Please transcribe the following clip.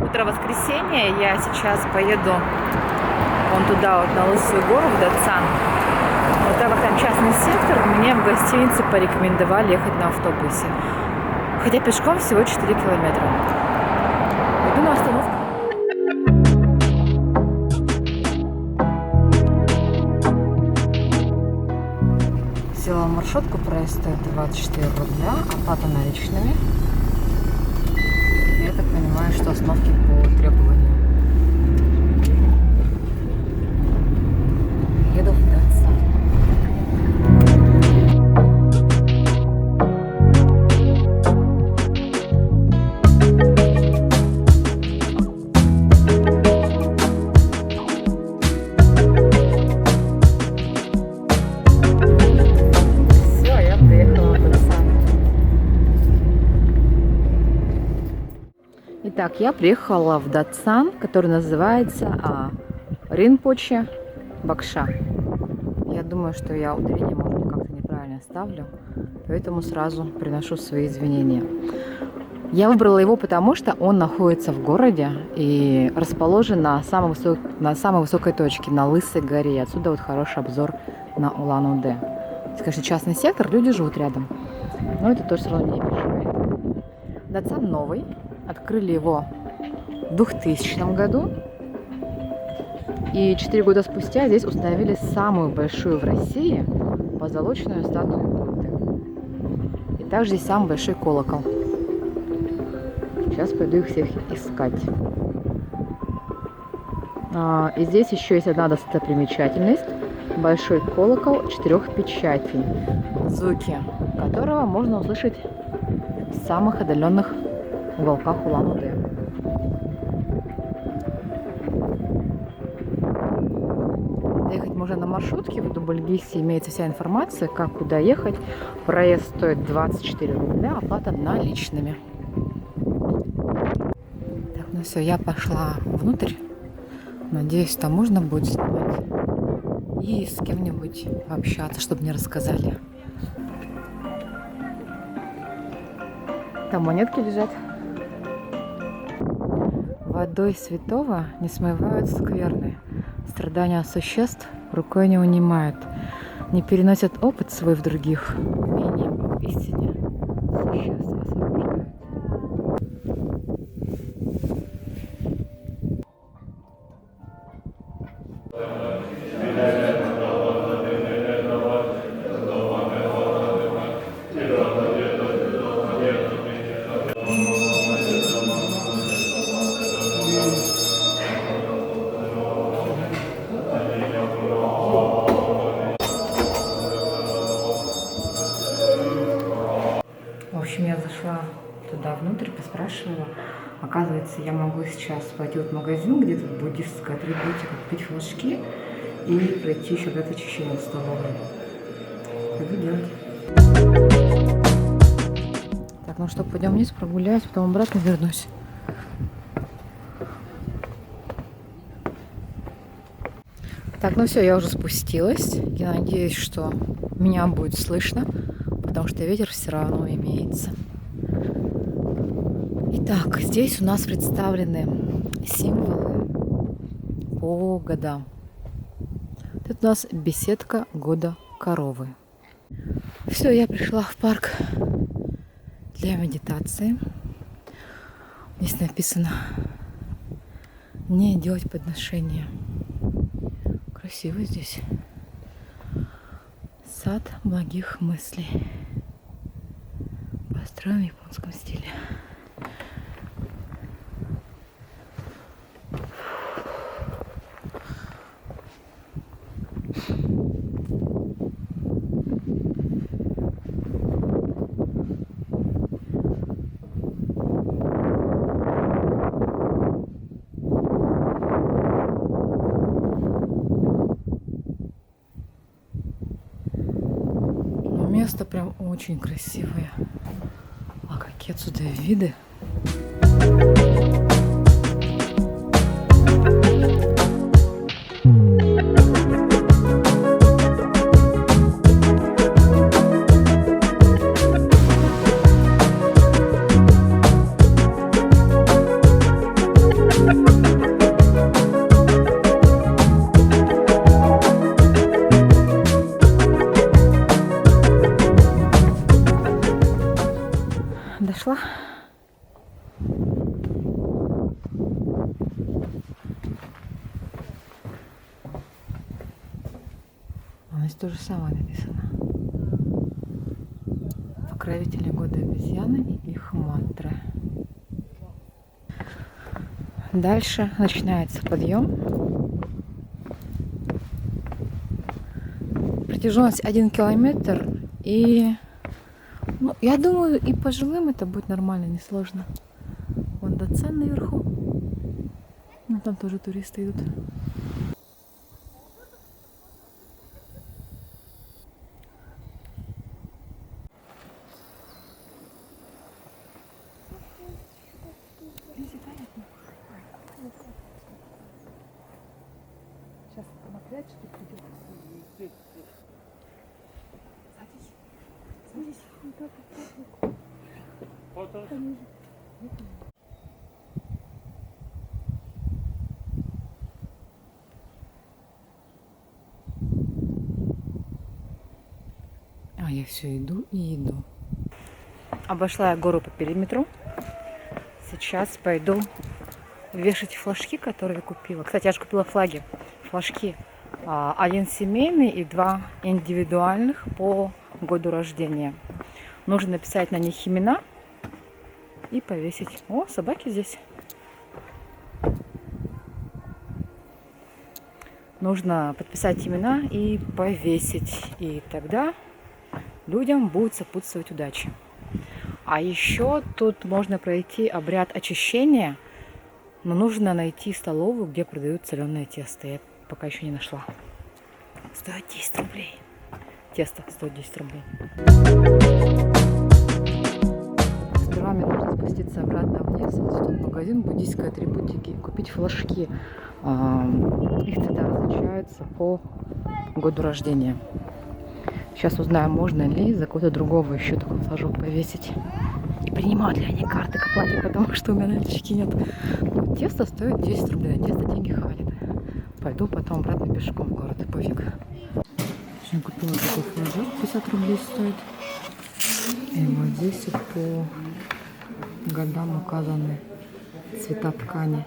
Утро воскресенья. Я сейчас поеду вон туда, вот на Лысую гору, в Датсан. Но так как там частный сектор, мне в гостинице порекомендовали ехать на автобусе. Хотя пешком всего 4 километра. Иду на остановку. Взяла маршрутку, проезд стоит 24 рубля, оплата наличными. Я так понимаю, что остановки по требованию. Еду в Датсан. Все, я приехала в Датсан. Итак, я приехала в Датсан, который называется Ринпоче Бакша. Я думаю, что я ударение, может быть, как-то неправильно ставлю, поэтому сразу приношу свои извинения. Я выбрала его, потому что он находится в городе и расположен на самой высокой точке, на Лысой горе. И отсюда вот хороший обзор на Улан-Удэ. Это, конечно, частный сектор, люди живут рядом, но это тоже все равно не мешает. Датсан новый. Открыли его в 2000 году. И 4 года спустя здесь установили самую большую в России позолоченную статую Будды. И также здесь самый большой колокол. Сейчас пойду их всех искать. И здесь еще есть одна достопримечательность. Большой колокол 4 печатей, звуки которого можно услышать в самых отдаленных уголках Улан-Удэ. Ехать можно на маршрутке. В Дубльгисе имеется вся информация, как куда ехать. Проезд стоит 24 рубля, оплата наличными. Так, ну все, я пошла внутрь. Надеюсь, там можно будет снимать и с кем-нибудь пообщаться, чтобы мне рассказали. Там монетки лежат. Водой святого не смывают скверны. Страдания существ рукой не унимают. Не переносят опыт свой в других. Умением в истине существ освобождают. В общем, я зашла туда внутрь, поспрашивала. Оказывается, я могу сейчас пойти в магазин, где тут буддистская атрибутика, купить флажки и пройти еще в очищение в столовой. Пойду делать. Так, ну что, пойдем вниз, прогуляюсь, потом обратно вернусь. Так, ну все, я уже спустилась. Я надеюсь, что меня будет слышно, потому что ветер все равно имеется. Итак, здесь у нас представлены символы по годам. Тут у нас беседка года коровы. Все, я пришла в парк для медитации. Здесь написано «Не делать подношения». Красиво здесь. Сад благих мыслей. Построен в японском стиле. Место прям очень красивое. А какие отсюда виды! то же самое написано. Покровители года обезьяны и их мантры. Дальше начинается подъем. Протяженность 1 километр. И ну, я думаю, и пожилым это будет нормально, несложно. Вон Датсан наверху. Ну, там тоже туристы идут. Сейчас наклячки придет. Садись. А я все иду и иду. Обошла я гору по периметру. Сейчас пойду вешать флажки, которые я купила. Кстати, я же купила флаги. Флажки. Один семейный и 2 индивидуальных по году рождения. Нужно написать на них имена и повесить. О, собаки здесь. Нужно подписать имена и повесить. И тогда людям будет сопутствовать удача. А еще тут можно пройти обряд очищения, но нужно найти столовую, где продают соленое тесто. Я пока еще не нашла. Стоит 10 рублей. Тесто стоит 10 рублей. Сперва мне нужно спуститься обратно вниз, вот в тот магазин буддийской атрибутики, купить флажки. Их цвета различаются по году рождения. Сейчас узнаю, можно ли за кого-то другого еще такой флажок повесить. И принимают ли они карты к оплате, потому что у меня налички нет. Но тесто стоит 10 рублей, на тесто деньги хватит. Пойду потом обратно пешком в город, и пофиг. Я купила такой флажок, 50 рублей стоит. И вот здесь по годам указаны цвета ткани.